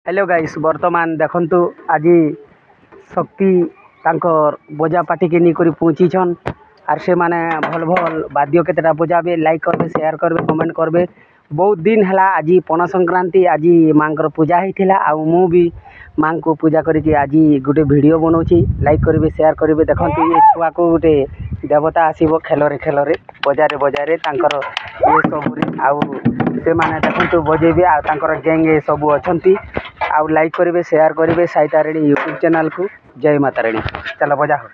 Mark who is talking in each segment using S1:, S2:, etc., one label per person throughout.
S1: Hello guys वर्तमान देखंतु आज शक्ति तांकर बजा पार्टी के निकरी पहुँचीछन आर से माने भल भल वाद्य केतटा बजाबे लाइक करबे शेयर करबे कमेंट करबे। बहुत दिन हला आज पण संक्रांति आज माँ पूजा होता आ मु भी माँ को पूजा करके आज गोटे वीडियो बनाऊँगी लाइक करेंगे शेयर करेंगे। देखते ये छुआ को गोटे देवता आसब खेलरे खेलरे बजारे बजारे तांकर ये सब आउ से माने देखंतु बजेबे आ तांकर गैंग ये सब अछंती आउ लाइक करेंगे शेयर करेंगे साई तारिणी यूट्यूब चैनल को। जय माता रानी। चलो बजा हो।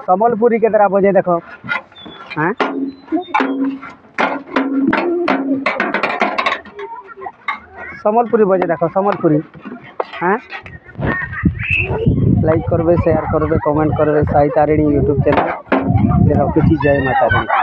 S1: संबलपुरी के तरह बजे देखो। हाँ संबलपुरी बजे देखो संबलपुरी। हाँ लाइक करबे शेयर करबे कमेंट करबे साई तारिणी यूट्यूब चैनल। जय माता रानी।